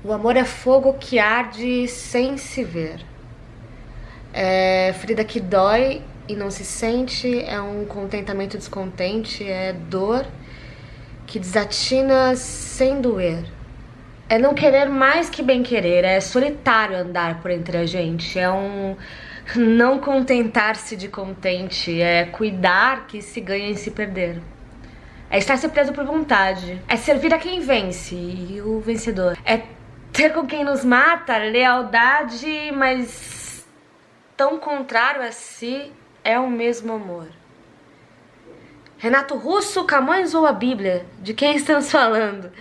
O amor é fogo que arde sem se ver. É ferida que dói e não se sente, é um contentamento descontente, é dor que desatina sem doer. É não querer mais que bem querer, é solitário andar por entre a gente, é um não contentar-se de contente, é cuidar que se ganha em se perder. É estar se preso por vontade, é servir a quem vence e o vencedor. É ter com quem nos mata lealdade, mas tão contrário a si é o mesmo amor. Renato Russo, Camões ou a Bíblia? De quem estamos falando?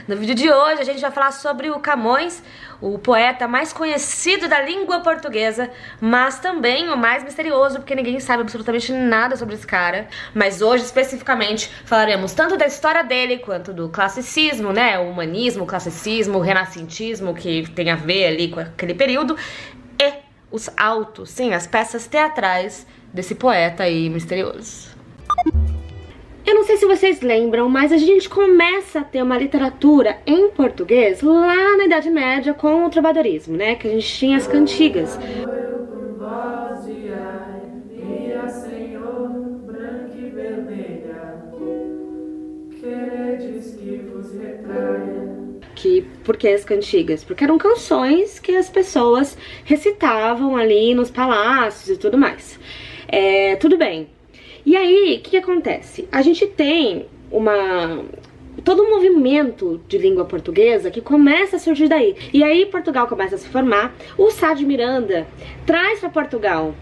No vídeo de hoje a gente vai falar sobre o Camões, o poeta mais conhecido da língua portuguesa, mas também o mais misterioso, porque ninguém sabe absolutamente nada sobre esse cara. Mas hoje, especificamente, falaremos tanto da história dele, quanto do classicismo, né? O humanismo, o classicismo, o renascentismo, que tem a ver ali com aquele período, e os autos, sim, as peças teatrais desse poeta aí misterioso. Eu não sei se vocês lembram, mas a gente começa a ter uma literatura em português lá na Idade Média com o trovadorismo, né? Que a gente tinha as cantigas. Por que as cantigas? Porque eram canções que as pessoas recitavam ali nos palácios e tudo mais. Tudo bem. E aí, o que acontece? A gente tem todo um movimento de língua portuguesa que começa a surgir daí. E aí Portugal começa a se formar. O Sá de Miranda traz para Portugal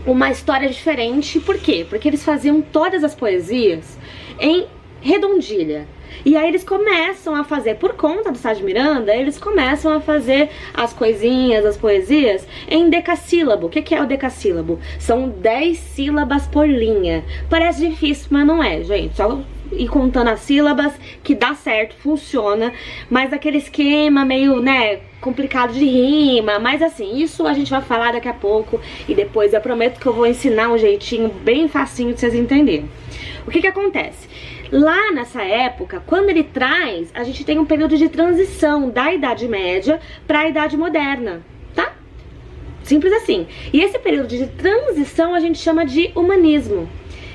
uma história diferente. Por quê? Porque eles faziam todas as poesias em redondilha. E aí eles começam a fazer, por conta do Sá de Miranda, eles começam a fazer as coisinhas, as poesias em decassílabo. O que é o decassílabo? São 10 sílabas por linha. Parece difícil, mas não é, gente. Só ir contando as sílabas que dá certo, funciona. Mas aquele esquema meio, né, complicado de rima. Mas assim, isso a gente vai falar daqui a pouco. E depois eu prometo que eu vou ensinar um jeitinho bem facinho de vocês entenderem. O que acontece? Lá nessa época, quando ele traz, a gente tem um período de transição da Idade Média para a Idade Moderna, tá? Simples assim. E esse período de transição a gente chama de humanismo,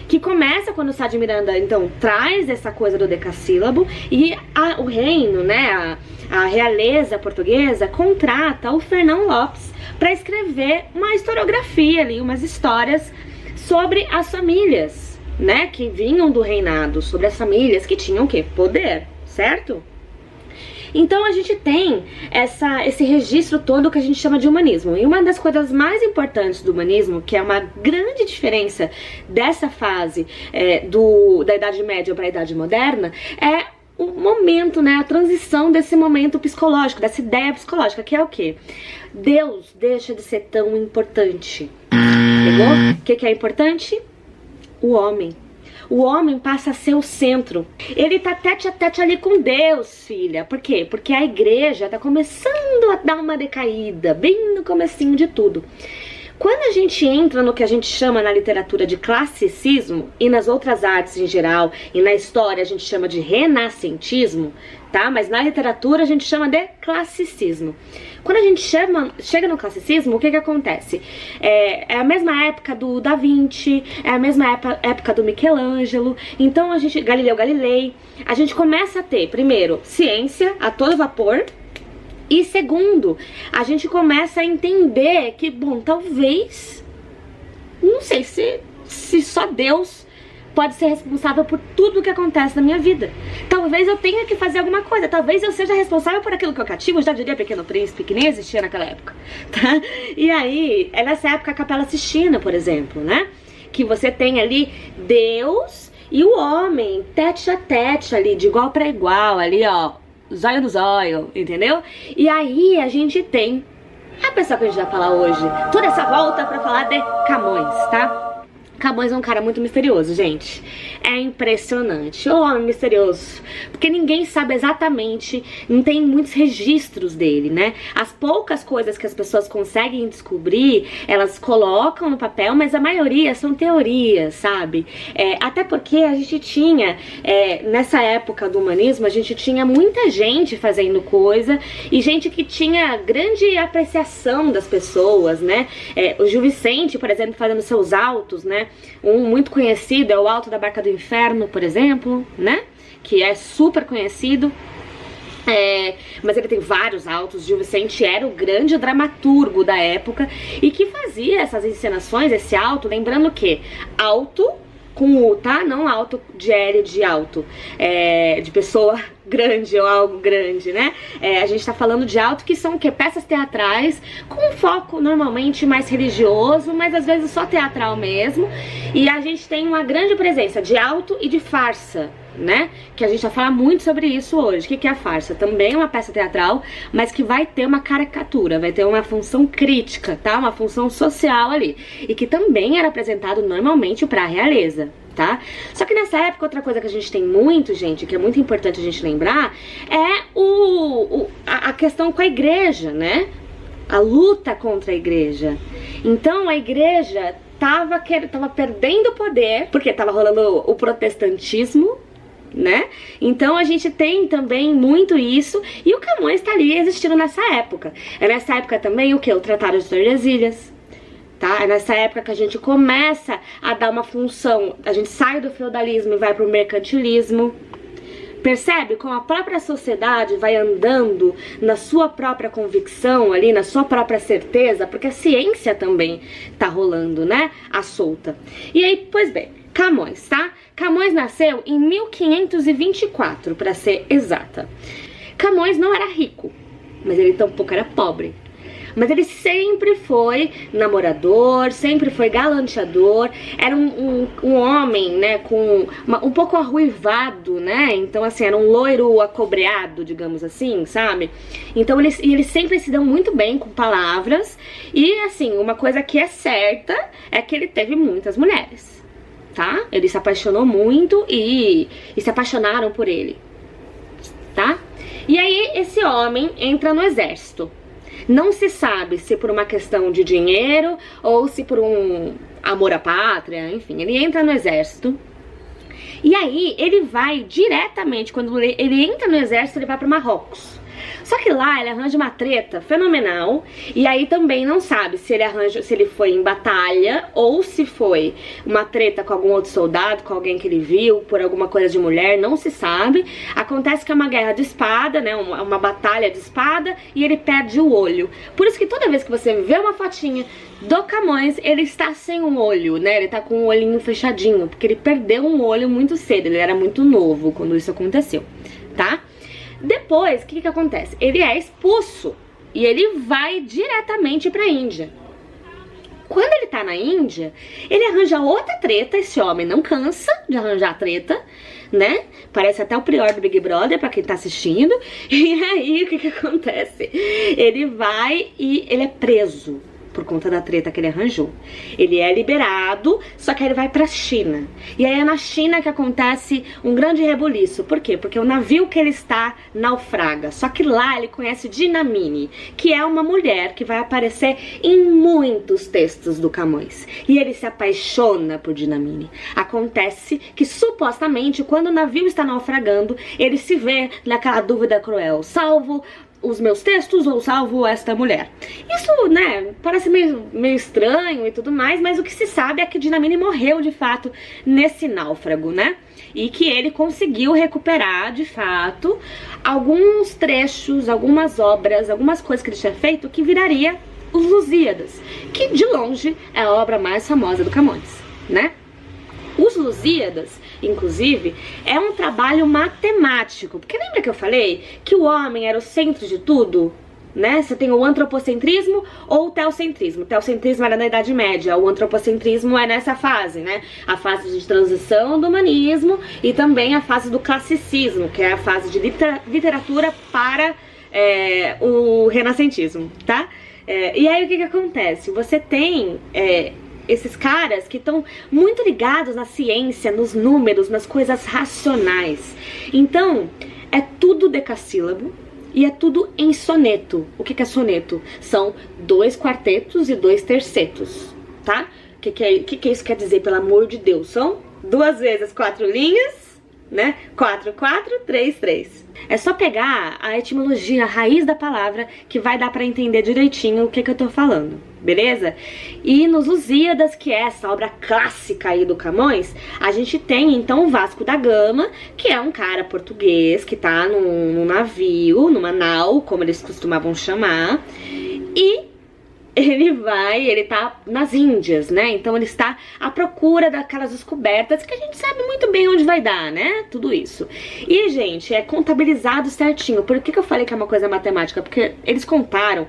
que começa quando o Sá de Miranda, então, traz essa coisa do decassílabo e o reino, né, a realeza portuguesa contrata o Fernão Lopes para escrever uma historiografia ali, umas histórias sobre as famílias, né, que vinham do reinado, sobre as famílias que tinham o quê? Poder, certo? Então a gente tem esse registro todo que a gente chama de humanismo. E uma das coisas mais importantes do humanismo, que é uma grande diferença dessa fase da Idade Média para a Idade Moderna, é o momento, né, a transição desse momento psicológico, dessa ideia psicológica, que é o quê? Deus deixa de ser tão importante. Pegou? O que é importante? O homem. O homem passa a ser o centro. Ele tá tete a tete ali com Deus, filha. Por quê? Porque a igreja tá começando a dar uma decaída, bem no comecinho de tudo. Quando a gente entra no que a gente chama na literatura de classicismo, e nas outras artes em geral, e na história a gente chama de renascentismo, tá? Mas na literatura a gente chama de classicismo. Quando a gente chega no classicismo, o que acontece? É a mesma época do Da Vinci, é a mesma época do Michelangelo. Então Galileu Galilei, a gente começa a ter, primeiro, ciência a todo vapor. E segundo, a gente começa a entender que, bom, talvez, não sei se só Deus pode ser responsável por tudo que acontece na minha vida. Talvez eu tenha que fazer alguma coisa, talvez eu seja responsável por aquilo que eu cativo, eu já diria Pequeno Príncipe, que nem existia naquela época, tá? E aí, é nessa época a Capela Sistina, por exemplo, né? Que você tem ali Deus e o homem, tete a tete ali, de igual para igual, ali, ó, zóio no zóio, entendeu? E aí a gente tem a pessoa que a gente vai falar hoje, toda essa volta pra falar de Camões, tá? Camões é um cara muito misterioso, gente. É impressionante. O homem misterioso. Porque ninguém sabe exatamente, não tem muitos registros dele, né? As poucas coisas que as pessoas conseguem descobrir, elas colocam no papel, mas a maioria são teorias, sabe? Até porque a gente tinha, nessa época do humanismo, a gente tinha muita gente fazendo coisa e gente que tinha grande apreciação das pessoas, né? O Gil Vicente, por exemplo, fazendo seus autos, né? Um muito conhecido é o Alto da Barca do Inferno, por exemplo, né? Que é super conhecido. Mas ele tem vários autos. Gil Vicente era o grande dramaturgo da época e que fazia essas encenações, esse auto, lembrando que alto com U, tá? Não alto de L de alto, de pessoa grande ou algo grande, né? A gente tá falando de alto, que são o quê? Peças teatrais com um foco normalmente mais religioso, mas às vezes só teatral mesmo. E a gente tem uma grande presença de alto e de farsa, né? Que a gente vai falar muito sobre isso hoje. O que é a farsa? Também é uma peça teatral, mas que vai ter uma caricatura, vai ter uma função crítica, tá? Uma função social ali. E que também era apresentado normalmente pra realeza, tá? Só que nessa época, outra coisa que a gente tem muito, gente, que é muito importante a gente lembrar, é a questão com a igreja, né? A luta contra a igreja. Então, a igreja tava perdendo poder, porque tava rolando o protestantismo, né? Então a gente tem também muito isso, e o Camões tá ali existindo nessa época. É nessa época também o que? O Tratado de Tordesilhas, tá? É nessa época que a gente começa a dar uma função, a gente sai do feudalismo e vai pro mercantilismo. Percebe como a própria sociedade vai andando na sua própria convicção ali, na sua própria certeza, porque a ciência também tá rolando, né? À solta. E aí, pois bem, Camões, tá? Camões nasceu em 1524, para ser exata. Camões não era rico, mas ele tampouco era pobre. Mas ele sempre foi namorador, sempre foi galanteador, era um homem, né, com um pouco arruivado, né, então assim, era um loiro acobreado, digamos assim, sabe? Então eles sempre se dão muito bem com palavras, e assim, uma coisa que é certa é que ele teve muitas mulheres, tá? Ele se apaixonou muito e se apaixonaram por ele, tá? E aí esse homem entra no exército. Não se sabe se por uma questão de dinheiro ou se por um amor à pátria, enfim, ele entra no exército. E aí ele vai diretamente, quando ele entra no exército, ele vai para Marrocos. Só que lá ele arranja uma treta fenomenal, e aí também não sabe se ele foi em batalha ou se foi uma treta com algum outro soldado, com alguém que ele viu, por alguma coisa de mulher, não se sabe. Acontece que é uma guerra de espada, né, uma batalha de espada, e ele perde o olho. Por isso que toda vez que você vê uma fotinha do Camões, ele está sem um olho, né, ele tá com um olhinho fechadinho, porque ele perdeu um olho muito cedo, ele era muito novo quando isso aconteceu, tá? Depois, o que acontece? Ele é expulso e ele vai diretamente pra Índia. Quando ele tá na Índia, ele arranja outra treta. Esse homem não cansa de arranjar treta, né? Parece até o prior do Big Brother, pra quem tá assistindo. E aí, o que acontece? Ele vai e ele é preso por conta da treta que ele arranjou. Ele é liberado, só que aí ele vai pra China. E aí é na China que acontece um grande rebuliço. Por quê? Porque o navio que ele está naufraga. Só que lá ele conhece Dinamine, que é uma mulher que vai aparecer em muitos textos do Camões. E ele se apaixona por Dinamine. Acontece que supostamente quando o navio está naufragando, ele se vê naquela dúvida cruel: salvo os meus textos ou salvo esta mulher? Isso, né, parece meio estranho e tudo mais, mas o que se sabe é que Dinamine morreu de fato nesse náufrago, né? E que ele conseguiu recuperar de fato alguns trechos, algumas obras, algumas coisas que ele tinha feito, que viraria os Lusíadas, que de longe é a obra mais famosa do Camões, né? Os Lusíadas, inclusive, é um trabalho matemático, porque lembra que eu falei que o homem era o centro de tudo, né? Você tem o antropocentrismo ou o teocentrismo. O teocentrismo era na Idade Média, o antropocentrismo é nessa fase, né? A fase de transição do humanismo e também a fase do classicismo, que é a fase de literatura para o renascentismo, tá? E aí o que acontece? Você tem esses caras que estão muito ligados na ciência, nos números, nas coisas racionais. Então, é tudo decassílabo e é tudo em soneto. O que é soneto? São 2 quartetos e 2 tercetos, tá? O que isso quer dizer, pelo amor de Deus? São 2 vezes 4 linhas, né? 4, 4, 3, 3. É só pegar a etimologia, a raiz da palavra, que vai dar pra entender direitinho o que eu tô falando, beleza? E nos Lusíadas, que é essa obra clássica aí do Camões, a gente tem então o Vasco da Gama, que é um cara português que tá num navio, numa nau, como eles costumavam chamar, e ele tá nas Índias, né? Então ele está à procura daquelas descobertas que a gente sabe muito bem onde vai dar, né? Tudo isso. E, gente, é contabilizado certinho. Por que eu falei que é uma coisa matemática? Porque eles contaram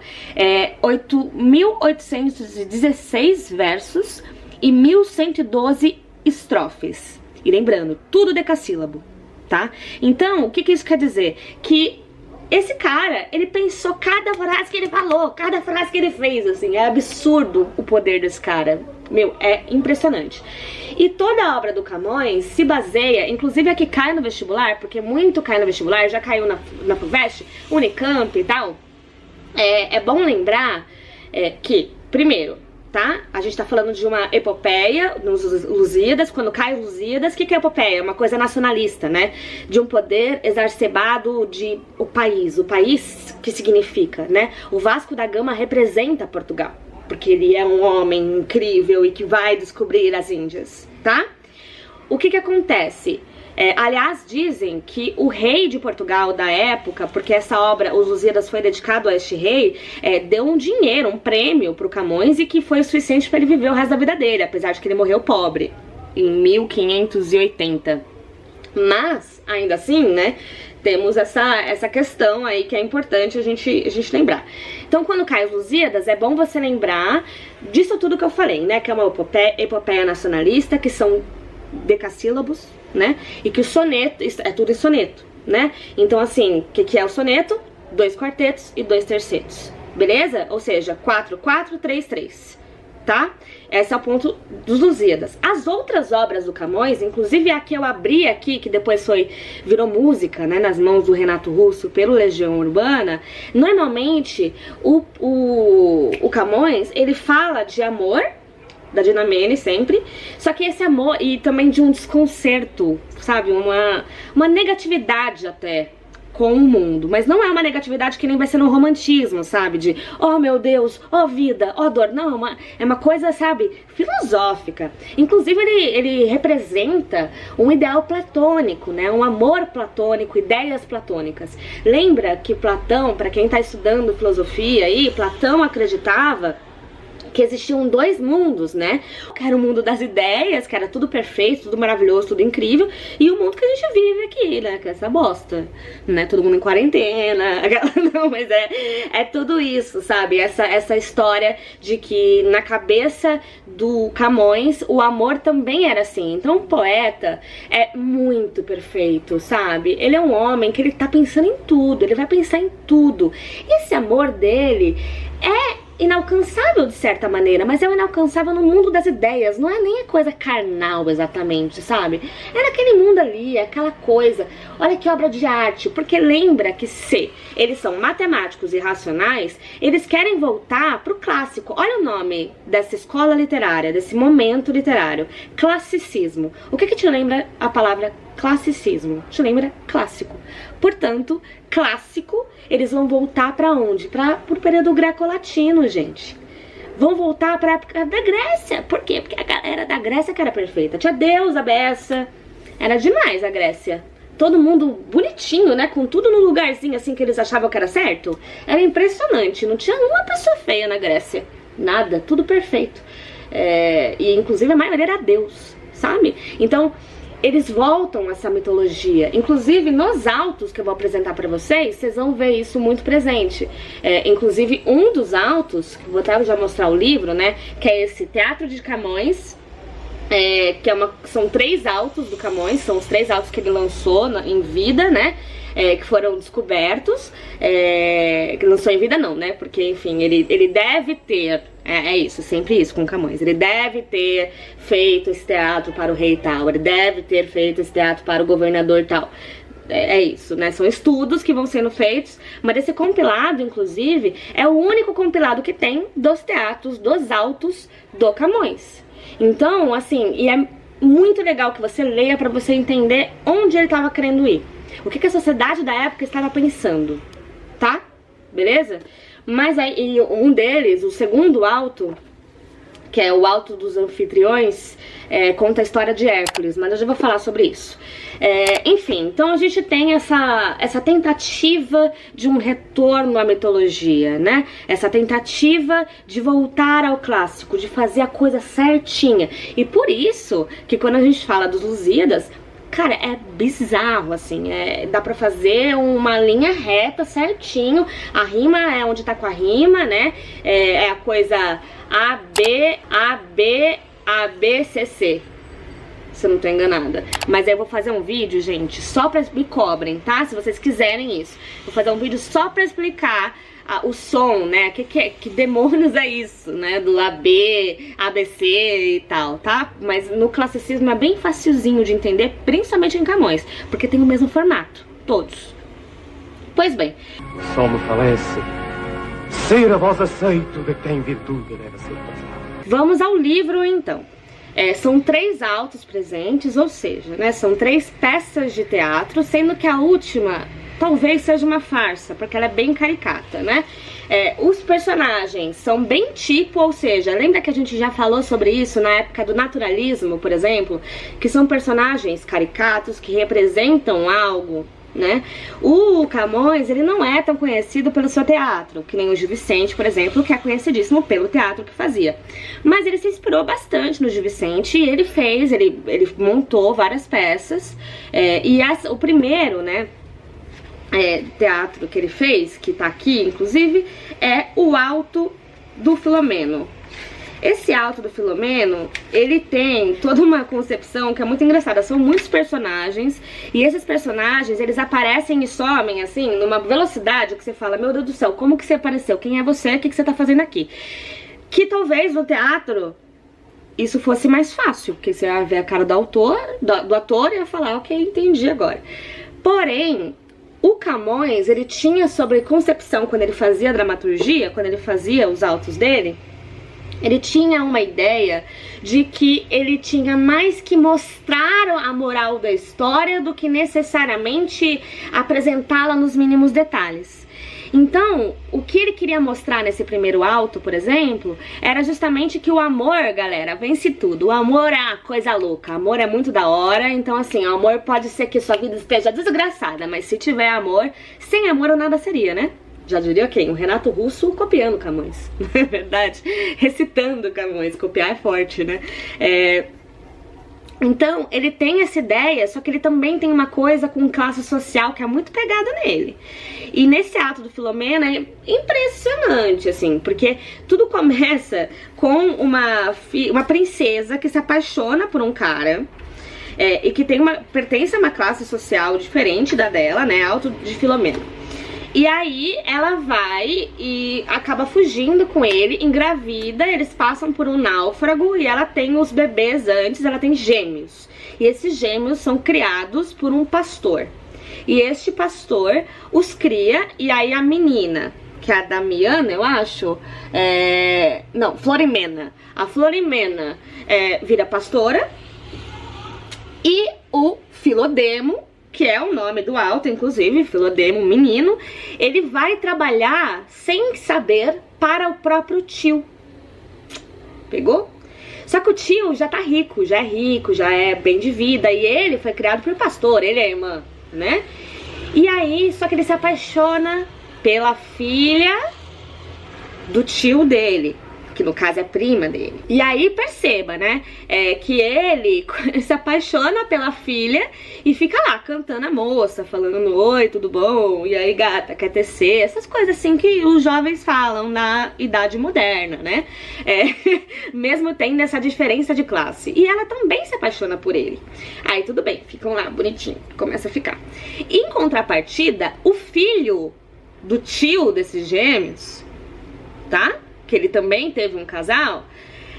8.816 versos e 1.112 estrofes. E lembrando, tudo decassílabo, tá? Então, o que isso quer dizer? Que esse cara, ele pensou cada frase que ele falou, cada frase que ele fez, assim, é absurdo o poder desse cara. Meu, é impressionante. E toda a obra do Camões se baseia, inclusive a que cai no vestibular, porque muito cai no vestibular, já caiu na FUVEST, Unicamp e tal. É bom lembrar que, primeiro, tá? A gente tá falando de uma epopeia nos Lusíadas. Quando cai os Lusíadas, o que é epopeia? É uma coisa nacionalista, né? De um poder exacerbado de o país que significa, né? O Vasco da Gama representa Portugal, porque ele é um homem incrível e que vai descobrir as Índias, tá? O que acontece? Aliás, dizem que o rei de Portugal da época, porque essa obra, Os Lusíadas, foi dedicado a este rei, deu um dinheiro, um prêmio pro Camões, e que foi o suficiente para ele viver o resto da vida dele, apesar de que ele morreu pobre, em 1580. Mas, ainda assim, né, temos essa questão aí que é importante a gente lembrar. Então, quando cai os Lusíadas, é bom você lembrar disso tudo que eu falei, né, que é uma epopeia nacionalista, que são decassílabos, né? E que o soneto, é tudo em soneto, né? Então, assim, o que é o soneto? 2 quartetos e 2 tercetos, beleza? Ou seja, 4, 4, 3, 3, tá? Esse é o ponto dos Lusíadas. As outras obras do Camões, inclusive a que eu abri aqui, que depois virou música, né, nas mãos do Renato Russo pelo Legião Urbana, normalmente o Camões, ele fala de amor, da Dinamene sempre, só que esse amor e também de um desconcerto, sabe, uma negatividade até com o mundo, mas não é uma negatividade que nem vai ser no romantismo, sabe, de oh meu Deus, oh vida, oh dor, não, é uma coisa, sabe, filosófica. Inclusive ele representa um ideal platônico, né, um amor platônico, ideias platônicas. Lembra que Platão, para quem tá estudando filosofia aí, Platão acreditava que existiam 2 mundos, né? Que era o mundo das ideias, que era tudo perfeito, tudo maravilhoso, tudo incrível, e o mundo que a gente vive aqui, né? Que é essa bosta, né? Todo mundo em quarentena, não, mas é tudo isso, sabe? Essa história de que na cabeça do Camões o amor também era assim. Então o poeta é muito perfeito, sabe? Ele é um homem que ele tá pensando em tudo, ele vai pensar em tudo. E esse amor dele é inalcançável de certa maneira, mas é o inalcançável no mundo das ideias, não é nem a coisa carnal exatamente, sabe? É naquele mundo ali, é aquela coisa. Olha que obra de arte, porque lembra que se eles são matemáticos e racionais, eles querem voltar pro clássico. Olha o nome dessa escola literária, desse momento literário, classicismo. O que te lembra a palavra classicismo? Te lembra clássico. Portanto, clássico, eles vão voltar pra onde? Pro período greco-latino, gente. Vão voltar pra época da Grécia. Por quê? Porque a galera da Grécia que era perfeita. Tinha deusa, beça. Era demais a Grécia. Todo mundo bonitinho, né? Com tudo no lugarzinho assim que eles achavam que era certo. Era impressionante. Não tinha uma pessoa feia na Grécia. Nada. Tudo perfeito. E inclusive a maioria era Deus, sabe? Então eles voltam a essa mitologia. Inclusive nos autos que eu vou apresentar pra vocês, vocês vão ver isso muito presente. Inclusive um dos autos, que vou até já mostrar o livro, né, que é esse Teatro de Camões, são 3 autos do Camões, são os 3 autos que ele lançou em vida, né, que foram descobertos, que lançou em vida não, né? Porque, enfim, ele deve ter, isso, sempre isso com Camões, ele deve ter feito esse teatro para o rei tal, ele deve ter feito esse teatro para o governador tal. É isso, né? São estudos que vão sendo feitos, mas esse compilado, inclusive, é o único compilado que tem dos teatros, dos autos do Camões. Então, assim, e é muito legal que você leia pra você entender onde ele estava querendo ir. O que a sociedade da época estava pensando, tá? Beleza? Mas aí, um deles, o segundo auto, que é o Auto dos Anfitriões, conta a história de Hércules, mas eu já vou falar sobre isso. Enfim, então a gente tem essa tentativa de um retorno à mitologia, né? Essa tentativa de voltar ao clássico, de fazer a coisa certinha. E por isso que quando a gente fala dos Lusíadas, cara, é bizarro, assim, dá pra fazer uma linha reta certinho, a rima é onde tá com a rima, né, é a coisa A, B, A, B, A, B, C, C, se eu não tô enganada. Mas aí eu vou fazer um vídeo, gente, só pra... me cobrem, tá, se vocês quiserem isso. Vou fazer um vídeo só pra explicar o som, né, que demônios é isso, né, do AB, ABC e tal, tá? Mas no classicismo é bem facilzinho de entender, principalmente em Camões, porque tem o mesmo formato, todos. Pois bem. O sol me falece, ser a voz aceito de quem virtude deve ser passado. Vamos ao livro, então. São 3 autos presentes, ou seja, né, são 3 peças de teatro, sendo que a última... talvez seja uma farsa, porque ela é bem caricata, né? Os personagens são bem tipo, ou seja, lembra que a gente já falou sobre isso na época do naturalismo, por exemplo? Que são personagens caricatos que representam algo, né? O Camões, ele não é tão conhecido pelo seu teatro, que nem o Gil Vicente, por exemplo, que é conhecidíssimo pelo teatro que fazia. Mas ele se inspirou bastante no Gil Vicente e ele montou várias peças. O primeiro, né? Teatro que ele fez, que tá aqui inclusive, é o Auto do Filomeno. Esse Auto do Filomeno, ele tem toda uma concepção que é muito engraçada. São muitos personagens, e esses personagens, eles aparecem e somem, assim, numa velocidade que você fala, meu Deus do céu, como que você apareceu? Quem é você? O que você tá fazendo aqui? Que talvez no teatro isso fosse mais fácil, porque você ia ver a cara do ator e ia falar, ok, entendi agora. Porém, o Camões, ele tinha sobre concepção, quando ele fazia dramaturgia, quando ele fazia os autos dele, ele tinha uma ideia de que ele tinha mais que mostrar a moral da história do que necessariamente apresentá-la nos mínimos detalhes. Então, o que ele queria mostrar nesse primeiro auto, por exemplo, era justamente que o amor, galera, vence tudo. O amor é a coisa louca, o amor é muito da hora, então assim, o amor pode ser que sua vida esteja desgraçada, mas se tiver amor, sem amor nada seria, né? Já diria quem? O Renato Russo copiando Camões, não é verdade? Recitando Camões, copiar é forte, né? Então, ele tem essa ideia, só que ele também tem uma coisa com classe social que é muito pegada nele. E nesse ato do Filomeno é impressionante, assim, porque tudo começa com uma princesa que se apaixona por um cara e que pertence a uma classe social diferente da dela, né, Auto de Filomeno. E aí ela vai e acaba fugindo com ele, engravida, eles passam por um náufrago e ela tem os bebês antes, ela tem gêmeos. E esses gêmeos são criados por um pastor. E este pastor os cria, e aí a menina, que é a Damiana, eu acho, não, Florimena. A Florimena vira pastora e o Filodemo, que é o nome do auto, inclusive, Filodemo, menino, ele vai trabalhar sem saber para o próprio tio. Pegou? Só que o tio já tá rico, já é bem de vida, e ele foi criado por pastor, ele é a irmã, né? E aí, só que ele se apaixona pela filha do tio dele, que no caso é prima dele. E aí perceba, né, que ele se apaixona pela filha e fica lá cantando a moça, falando oi, tudo bom? E aí gata, quer tecer? Essas coisas assim que os jovens falam na idade moderna, né? Mesmo tendo essa diferença de classe. E ela também se apaixona por ele. Aí tudo bem, ficam lá bonitinho, começa a ficar. Em contrapartida, o filho do tio desses gêmeos, tá? Que ele também teve um casal,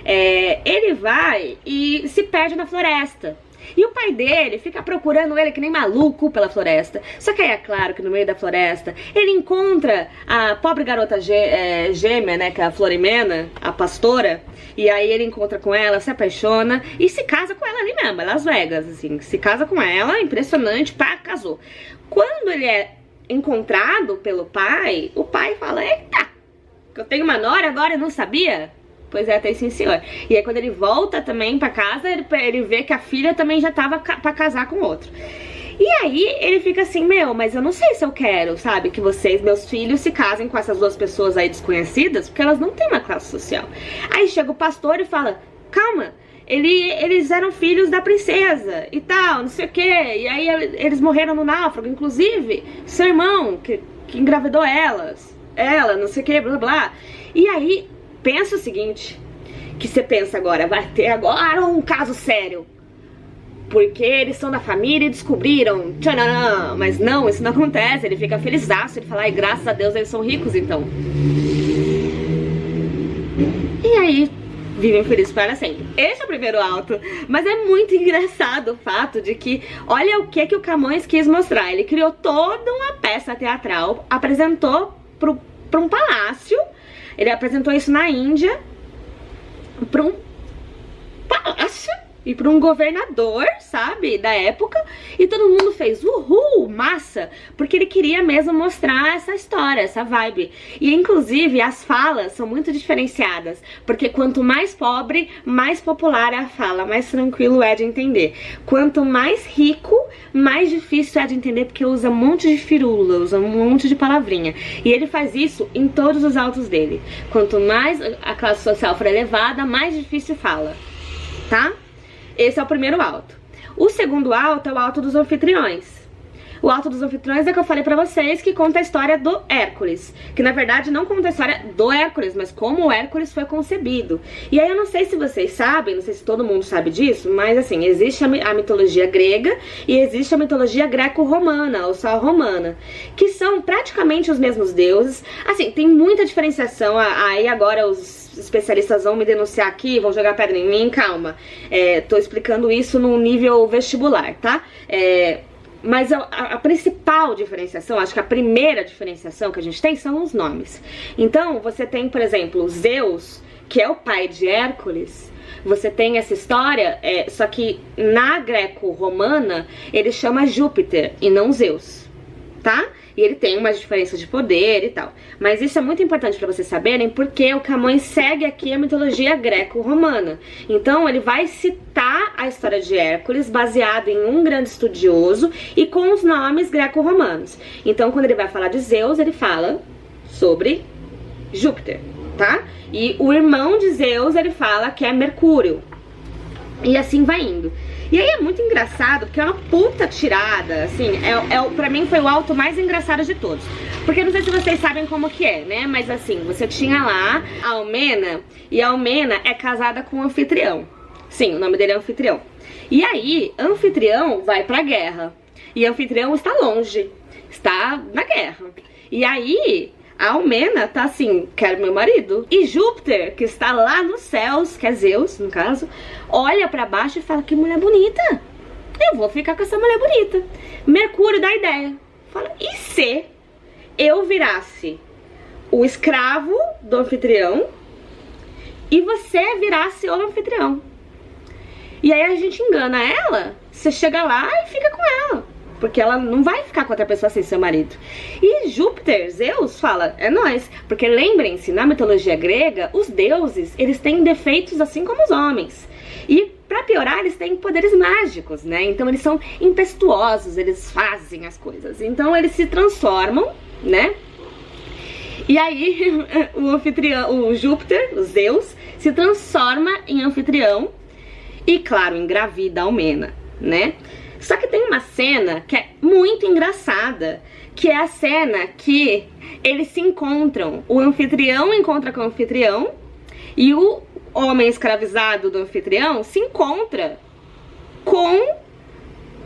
ele vai e se perde na floresta. E o pai dele fica procurando ele que nem maluco pela floresta. Só que aí é claro que no meio da floresta ele encontra a pobre garota gêmea, né, que é a Florimena, a pastora. E aí ele encontra com ela, se apaixona e se casa com ela ali mesmo, é Las Vegas, assim. Se casa com ela, impressionante, pá, casou. Quando ele é encontrado pelo pai, o pai fala, eita, que eu tenho uma nora agora e não sabia? Pois é, tem sim, senhor. E aí quando ele volta também pra casa, ele vê que a filha também já tava pra casar com outro. E aí ele fica assim, meu, mas eu não sei se eu quero, sabe, que vocês, meus filhos, se casem com essas duas pessoas aí desconhecidas, porque elas não têm uma classe social. Aí chega o pastor e fala, calma, eles eram filhos da princesa e tal, não sei o quê. E aí eles morreram no náufrago, inclusive seu irmão que engravidou ela, não sei o que, blá blá. E aí, pensa o seguinte, que você pensa agora, vai ter agora um caso sério, porque eles são da família e descobriram, tchananã. Mas não, isso não acontece, ele fica felizaço, ele fala, ai, graças a Deus eles são ricos então. E aí, vivem felizes para sempre. Esse é o primeiro alto. Mas é muito engraçado o fato de que, olha o que o Camões quis mostrar. Ele criou toda uma peça teatral, apresentou para um palácio. Ele apresentou isso na Índia, para um palácio e para um governador, sabe, da época, e todo mundo fez uhul, massa, porque ele queria mesmo mostrar essa história, essa vibe. E inclusive as falas são muito diferenciadas, porque quanto mais pobre, mais popular é a fala, mais tranquilo é de entender. Quanto mais rico, mais difícil é de entender, porque usa um monte de firula, usa um monte de palavrinha. E ele faz isso em todos os autos dele. Quanto mais a classe social for elevada, mais difícil fala, tá? Esse é o primeiro alto. O segundo alto é o alto dos anfitriões. O alto dos anfitriões é que eu falei pra vocês, que conta a história do Hércules. Que na verdade não conta a história do Hércules, mas como o Hércules foi concebido. E aí eu não sei se vocês sabem, não sei se todo mundo sabe disso, mas assim, existe a mitologia grega e existe a mitologia greco-romana, ou só romana, que são praticamente os mesmos deuses. Assim, tem muita diferenciação, aí agora os especialistas vão me denunciar aqui, vão jogar pedra em mim, calma. Tô explicando isso num nível vestibular, tá? Mas a principal diferenciação, acho que a primeira diferenciação que a gente tem são os nomes. Então, você tem, por exemplo, Zeus, que é o pai de Hércules. Você tem essa história, só que na greco-romana ele chama Júpiter e não Zeus, tá? E ele tem umas diferenças de poder e tal. Mas isso é muito importante pra vocês saberem, porque o Camões segue aqui a mitologia greco-romana. Então ele vai citar a história de Hércules baseado em um grande estudioso e com os nomes greco-romanos. Então quando ele vai falar de Zeus, ele fala sobre Júpiter, tá? E o irmão de Zeus, ele fala que é Mercúrio. E assim vai indo. E aí é muito engraçado, porque é uma puta tirada, assim, pra mim foi o alto mais engraçado de todos. Porque eu não sei se vocês sabem como que é, né, mas assim, você tinha lá a Almena, e a Almena é casada com o Anfitrião. Sim, o nome dele é Anfitrião. E aí, Anfitrião vai pra guerra, e Anfitrião está longe, está na guerra. E aí a Almena tá assim, quero meu marido. E Júpiter, que está lá nos céus, que é Zeus, no caso, olha pra baixo e fala, que mulher bonita. Eu vou ficar com essa mulher bonita. Mercúrio dá ideia. Fala, e se eu virasse o escravo do anfitrião e você virasse o anfitrião? E aí a gente engana ela, você chega lá e fica com ela, porque ela não vai ficar com outra pessoa sem seu marido. E Júpiter, Zeus, fala, é nóis. Porque lembrem-se, na mitologia grega, os deuses, eles têm defeitos assim como os homens. E pra piorar, eles têm poderes mágicos, né? Então eles são impetuosos, eles fazem as coisas. Então eles se transformam, né? E aí o anfitrião, o Júpiter, o Zeus, se transforma em anfitrião e, claro, engravida a Almena, né? Só que tem uma cena que é muito engraçada, que é a cena que eles se encontram. O anfitrião encontra com o anfitrião e o homem escravizado do anfitrião se encontra com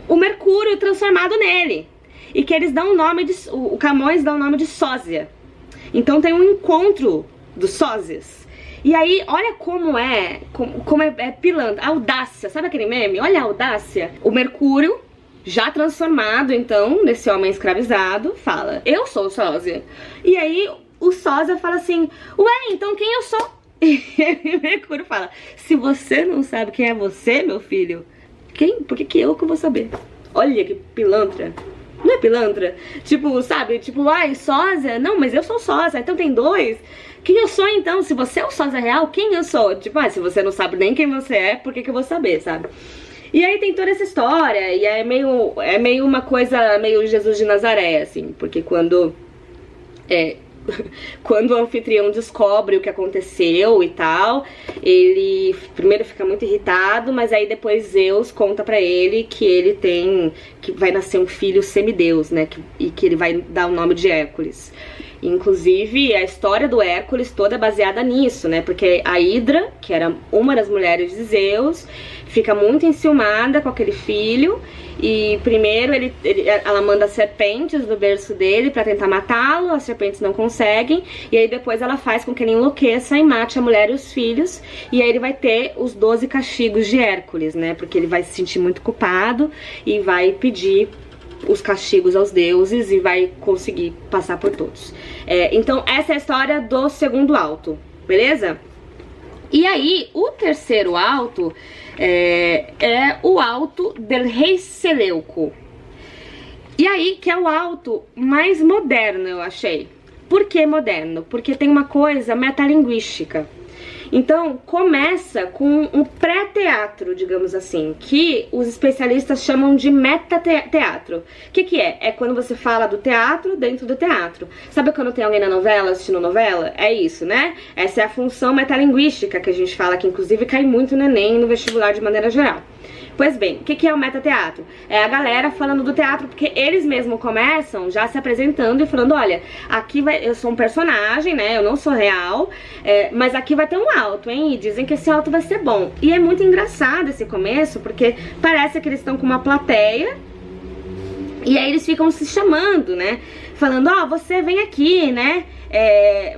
o Mercúrio transformado nele. E que eles dão o nome de... O Camões dá o nome de sósia. Então tem um encontro dos sósias. E aí, olha como é pilantra, audácia, sabe aquele meme? Olha a audácia. O Mercúrio, já transformado, então, nesse homem escravizado, fala, eu sou o sósia. E aí, o sósia fala assim, ué, então quem eu sou? E o Mercúrio fala, se você não sabe quem é você, meu filho, por que eu vou saber? Olha que pilantra. Não é pilantra? Tipo, sabe? Tipo, ai, sósia? Não, mas eu sou sósia, então tem dois. Quem eu sou, então? Se você é o sósia real, quem eu sou? Tipo, se você não sabe nem quem você é, por que eu vou saber, sabe? E aí tem toda essa história, e é meio uma coisa, meio Jesus de Nazaré, assim, porque quando o anfitrião descobre o que aconteceu e tal, ele primeiro fica muito irritado, mas aí depois Zeus conta pra ele que vai nascer um filho semideus, né, e que ele vai dar o nome de Hércules. Inclusive, a história do Hércules toda é baseada nisso, né? Porque a Hidra, que era uma das mulheres de Zeus, fica muito enciumada com aquele filho. E primeiro ela manda serpentes do berço dele pra tentar matá-lo, as serpentes não conseguem. E aí depois ela faz com que ele enlouqueça e mate a mulher e os filhos. E aí ele vai ter os 12 castigos de Hércules, né? Porque ele vai se sentir muito culpado e vai pedir os castigos aos deuses e vai conseguir passar por todos. Então essa é a história do segundo alto, beleza? E aí o terceiro alto é o alto del rei Seleuco. E aí que é o alto mais moderno, eu achei. Por que moderno? Porque tem uma coisa metalinguística. Então, começa com um pré-teatro, digamos assim, que os especialistas chamam de metateatro. O que é? É quando você fala do teatro dentro do teatro. Sabe quando tem alguém na novela, assistindo novela? É isso, né? Essa é a função metalinguística que a gente fala, que inclusive cai muito no Enem, no vestibular de maneira geral. Pois bem, o que é o metateatro? É a galera falando do teatro, porque eles mesmos começam já se apresentando e falando, olha, aqui eu sou um personagem, né, eu não sou real, mas aqui vai ter um alto, hein, e dizem que esse alto vai ser bom. E é muito engraçado esse começo, porque parece que eles estão com uma plateia, e aí eles ficam se chamando, né, falando, você vem aqui, né,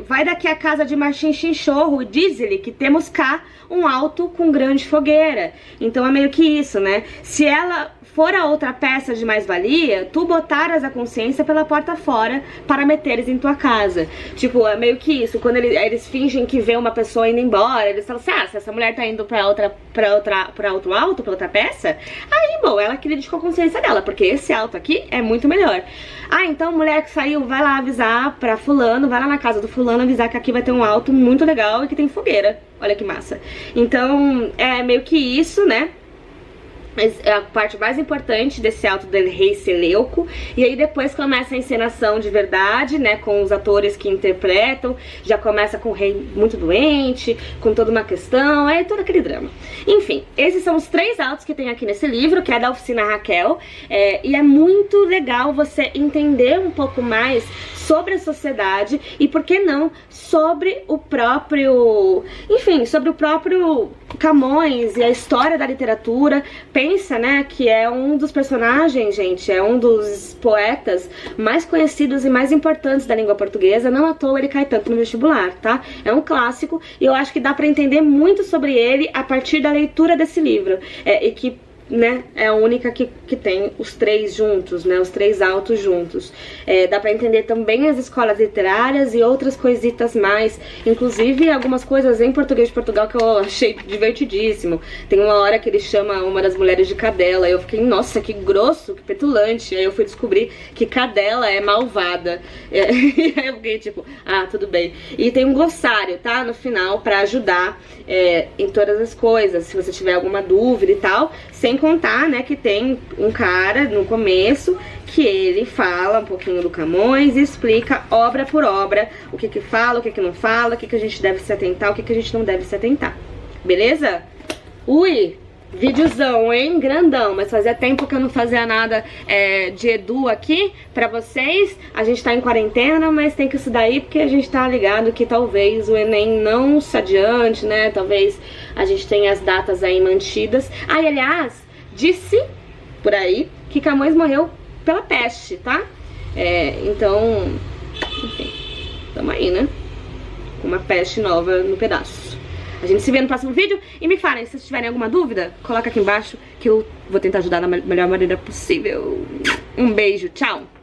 vai daqui à casa de Martim Chinchorro e diz-lhe que temos cá um alto com grande fogueira. Então é meio que isso, né? Se ela for a outra peça de mais-valia, tu botaras a consciência pela porta fora para meteres em tua casa. Tipo, é meio que isso. Quando eles fingem que vê uma pessoa indo embora, eles falam assim, se essa mulher tá indo pra outro alto, pra outra peça, aí, bom, ela acredita com a consciência dela, porque esse alto aqui é muito melhor. Então, mulher que saiu, vai lá avisar pra fulano, vai lá na casa do fulano avisar que aqui vai ter um alto muito legal e que tem fogueira. Olha que massa. Então, é meio que isso, né? É a parte mais importante desse alto del rei Seleuco. E aí depois começa a encenação de verdade, né, com os atores que interpretam. Já começa com o rei muito doente, com toda uma questão, todo aquele drama. Enfim, esses são os 3 altos que tem aqui nesse livro, que é da Oficina Raquel. E é muito legal você entender um pouco mais sobre a sociedade e, por que não, sobre o próprio... Enfim, sobre o próprio Camões e a história da literatura. Pensa, né, que é um dos personagens, gente, é um dos poetas mais conhecidos e mais importantes da língua portuguesa. Não à toa ele cai tanto no vestibular, tá? É um clássico e eu acho que dá pra entender muito sobre ele a partir da leitura desse livro. E que, né, é a única que tem os 3 juntos, né, os 3 altos juntos. Dá pra entender também as escolas literárias e outras coisitas mais, inclusive algumas coisas em português de Portugal que eu achei divertidíssimo. Tem uma hora que ele chama uma das mulheres de cadela, e eu fiquei, nossa, que grosso, que petulante. Aí eu fui descobrir que cadela é malvada. E aí eu fiquei tipo, tudo bem. E tem um glossário, tá, no final, pra ajudar em todas as coisas, se você tiver alguma dúvida e tal, sempre sem contar, né, que tem um cara no começo que ele fala um pouquinho do Camões e explica obra por obra o que que fala, o que que não fala, o que que a gente deve se atentar, o que que a gente não deve se atentar. Beleza? Ui! Videozão, hein? Grandão, mas fazia tempo que eu não fazia nada de edu aqui pra vocês. A gente tá em quarentena, mas tem que estudar aí porque a gente tá ligado que talvez o Enem não se adiante, né? Talvez a gente tenha as datas aí mantidas. Ah, e aliás, disse por aí que Camões morreu pela peste, tá? Então, enfim, tamo aí, né? Com uma peste nova no pedaço. A gente se vê no próximo vídeo e me falem, se vocês tiverem alguma dúvida, coloca aqui embaixo que eu vou tentar ajudar da melhor maneira possível. Um beijo, tchau!